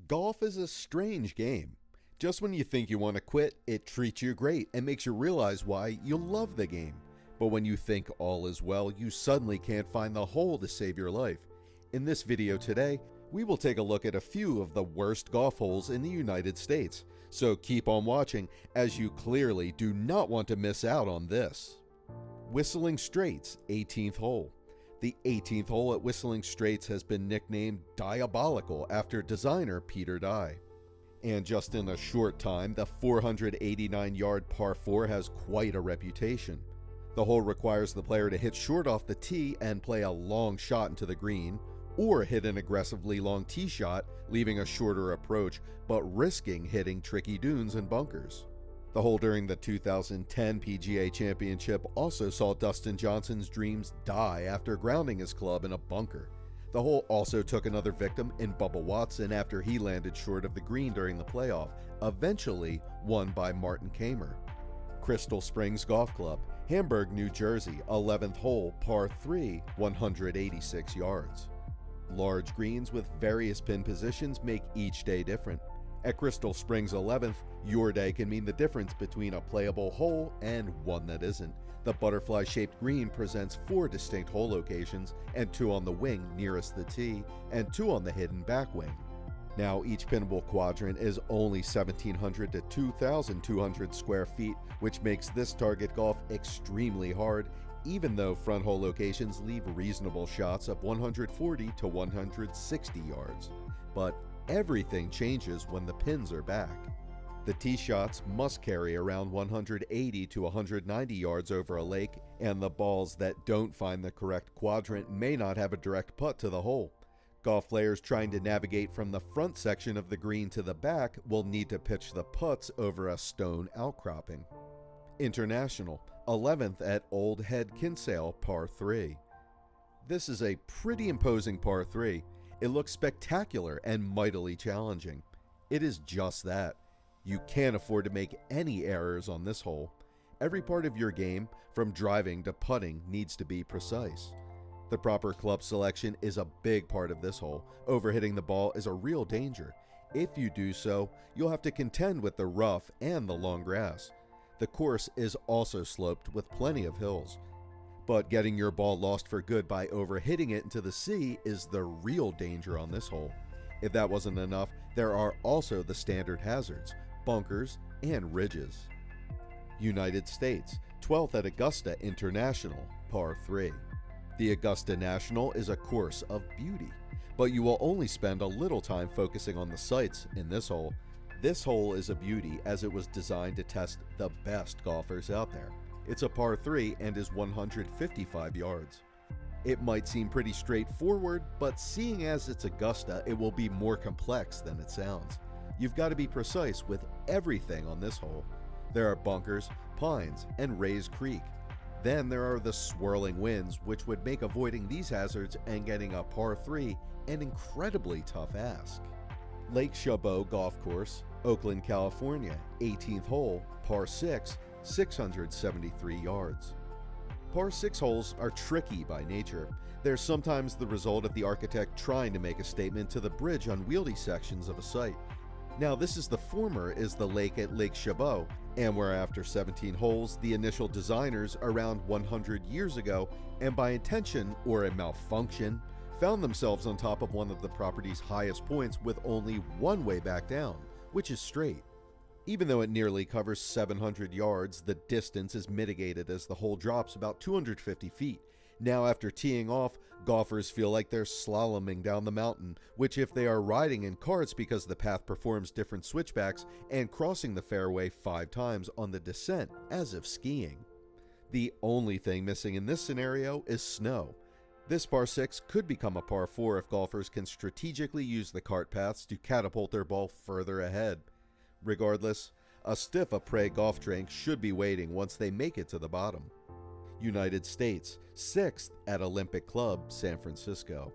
Golf is a strange game. Just when you think you want to quit, it treats you great and makes you realize why you love the game. But when you think all is well, you suddenly can't find the hole to save your life. In this video today, we will take a look at a few of the worst golf holes in the United States. So keep on watching, as you clearly do not want to miss out on this. Whistling Straits, 18th hole. The 18th hole at Whistling Straits has been nicknamed Diabolical after designer Peter Dye. And just in a short time, the 489-yard par 4 has quite a reputation. The hole requires the player to hit short off the tee and play a long shot into the green, or hit an aggressively long tee shot, leaving a shorter approach, but risking hitting tricky dunes and bunkers. The hole during the 2010 PGA Championship also saw Dustin Johnson's dreams die after grounding his club in a bunker. The hole also took another victim in Bubba Watson after he landed short of the green during the playoff, eventually won by Martin Kaymer. Crystal Springs Golf Club, Hamburg, New Jersey, 11th hole, par 3, 186 yards. Large greens with various pin positions make each day different. At Crystal Springs 11th, your day can mean the difference between a playable hole and one that isn't. The butterfly-shaped green presents 4 distinct hole locations, and 2 on the wing nearest the tee, and 2 on the hidden back wing. Now, each pinnable quadrant is only 1,700 to 2,200 square feet, which makes this target golf extremely hard, even though front hole locations leave reasonable shots of 140 to 160 yards. But everything changes when the pins are back. The tee shots must carry around 180 to 190 yards over a lake, and the balls that don't find the correct quadrant may not have a direct putt to the hole. Golf players trying to navigate from the front section of the green to the back will need to pitch the putts over a stone outcropping. International, 11th at Old Head Kinsale, par 3. This is a pretty imposing par 3. It looks spectacular and mightily challenging. It is just that. You can't afford to make any errors on this hole. Every part of your game, from driving to putting, needs to be precise. The proper club selection is a big part of this hole. Overhitting the ball is a real danger. If you do so, you'll have to contend with the rough and the long grass. The course is also sloped with plenty of hills. But getting your ball lost for good by overhitting it into the sea is the real danger on this hole. If that wasn't enough, there are also the standard hazards, bunkers, and ridges. United States, 12th at Augusta International, par 3. The Augusta National is a course of beauty, but you will only spend a little time focusing on the sights in this hole. This hole is a beauty as it was designed to test the best golfers out there. It's a par 3 and is 155 yards. It might seem pretty straightforward, but seeing as it's Augusta, it will be more complex than it sounds. You've got to be precise with everything on this hole. There are bunkers, pines, and Rays Creek. Then there are the swirling winds, which would make avoiding these hazards and getting a par 3 an incredibly tough ask. Lake Chabot Golf Course, Oakland, California, 18th hole, par 6, 673 yards. Par 6 holes are tricky by nature. They're sometimes the result of the architect trying to make a statement to the bridge unwieldy sections of a site. Now, this is the former is the lake at Lake Chabot, and where after 17 holes, the initial designers around 100 years ago, and by intention or a malfunction, found themselves on top of one of the property's highest points with only one way back down, which is straight. Even though it nearly covers 700 yards, the distance is mitigated as the hole drops about 250 feet. Now, after teeing off, golfers feel like they're slaloming down the mountain, which if they are riding in carts because the path performs different switchbacks, and crossing the fairway 5 times on the descent as if skiing. The only thing missing in this scenario is snow. This par 6 could become a par 4 if golfers can strategically use the cart paths to catapult their ball further ahead. Regardless, a stiff après golf drink should be waiting once they make it to the bottom. United States, 6th at Olympic Club, San Francisco.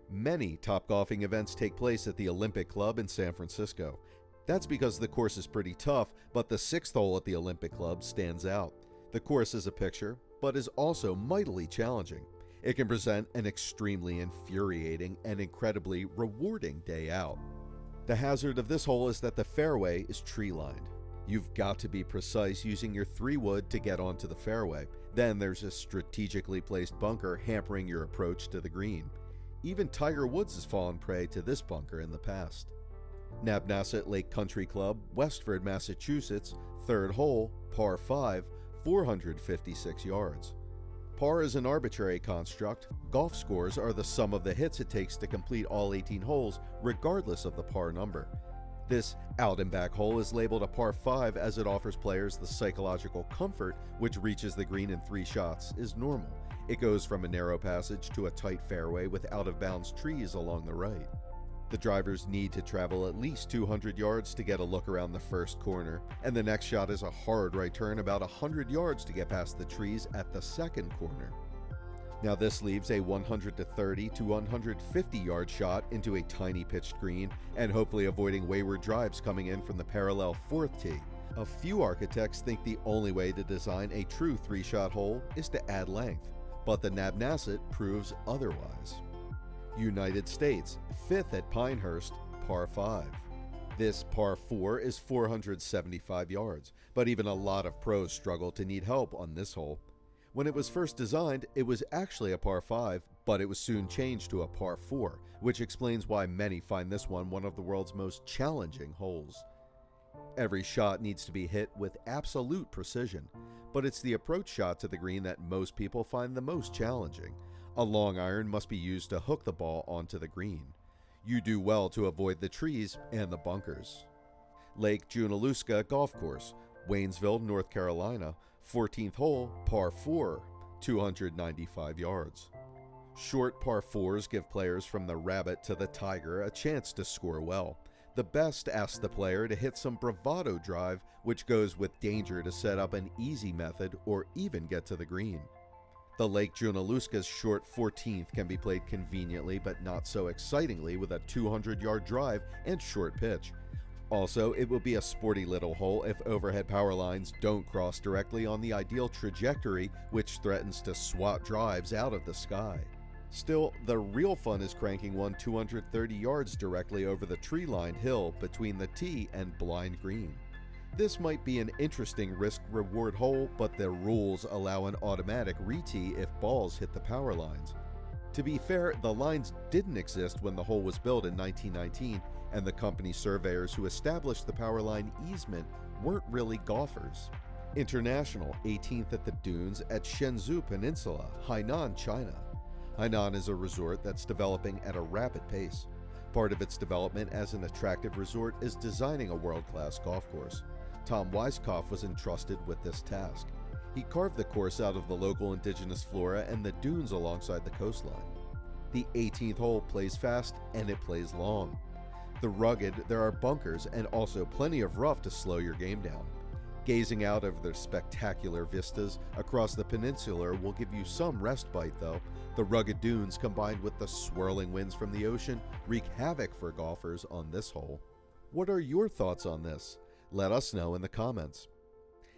Many top golfing events take place at the Olympic Club in San Francisco. That's because the course is pretty tough, but the 6th hole at the Olympic Club stands out. The course is a picture, but is also mightily challenging. It can present an extremely infuriating and incredibly rewarding day out. The hazard of this hole is that the fairway is tree-lined. You've got to be precise using your 3-wood to get onto the fairway. Then there's a strategically placed bunker hampering your approach to the green. Even Tiger Woods has fallen prey to this bunker in the past. Nabnasset Lake Country Club, Westford, Massachusetts, 3rd hole, par 5, 456 yards. Par is an arbitrary construct. Golf scores are the sum of the hits it takes to complete all 18 holes, regardless of the par number. This out and back hole is labeled a par 5 as it offers players the psychological comfort which reaches the green in 3 shots is normal. It goes from a narrow passage to a tight fairway with out-of-bounds trees along the right. The drivers need to travel at least 200 yards to get a look around the first corner, and the next shot is a hard right turn about 100 yards to get past the trees at the second corner. Now this leaves a 130 to 150 yard shot into a tiny pitched green, and hopefully avoiding wayward drives coming in from the parallel 4th tee. A few architects think the only way to design a true 3-shot hole is to add length, but the Nabnasset proves otherwise. United States, 5th at Pinehurst, par 5. This par 4 is 475 yards, but even a lot of pros struggle to need help on this hole. When it was first designed, it was actually a par 5, but it was soon changed to a par 4, which explains why many find this one of the world's most challenging holes. Every shot needs to be hit with absolute precision, but it's the approach shot to the green that most people find the most challenging. A long iron must be used to hook the ball onto the green. You do well to avoid the trees and the bunkers. Lake Junaluska Golf Course, Waynesville, North Carolina, 14th hole, par 4, 295 yards. Short par 4s give players from the Rabbit to the Tiger a chance to score well. The best asks the player to hit some bravado drive, which goes with danger to set up an easy method or even get to the green. The Lake Junaluska's short 14th can be played conveniently but not so excitingly with a 200-yard drive and short pitch. Also, it will be a sporty little hole if overhead power lines don't cross directly on the ideal trajectory, which threatens to swat drives out of the sky. Still, the real fun is cranking one 230 yards directly over the tree-lined hill between the tee and blind green. This might be an interesting risk-reward hole, but the rules allow an automatic re-tee if balls hit the power lines. To be fair, the lines didn't exist when the hole was built in 1919, and the company surveyors who established the power line easement weren't really golfers. International, 18th at the dunes at Shenzhou Peninsula, Hainan, China. Hainan is a resort that's developing at a rapid pace. Part of its development as an attractive resort is designing a world-class golf course. Tom Weiskopf was entrusted with this task. He carved the course out of the local indigenous flora and the dunes alongside the coastline. The 18th hole plays fast and it plays long. The rugged, there are bunkers and also plenty of rough to slow your game down. Gazing out over the spectacular vistas across the peninsula will give you some respite though. The rugged dunes combined with the swirling winds from the ocean wreak havoc for golfers on this hole. What are your thoughts on this? Let us know in the comments.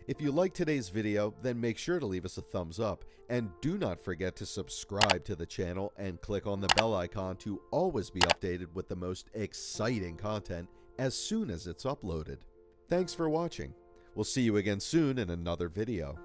If you liked today's video, then make sure to leave us a thumbs up, and do not forget to subscribe to the channel and click on the bell icon to always be updated with the most exciting content as soon as it's uploaded. Thanks for watching. We'll see you again soon in another video.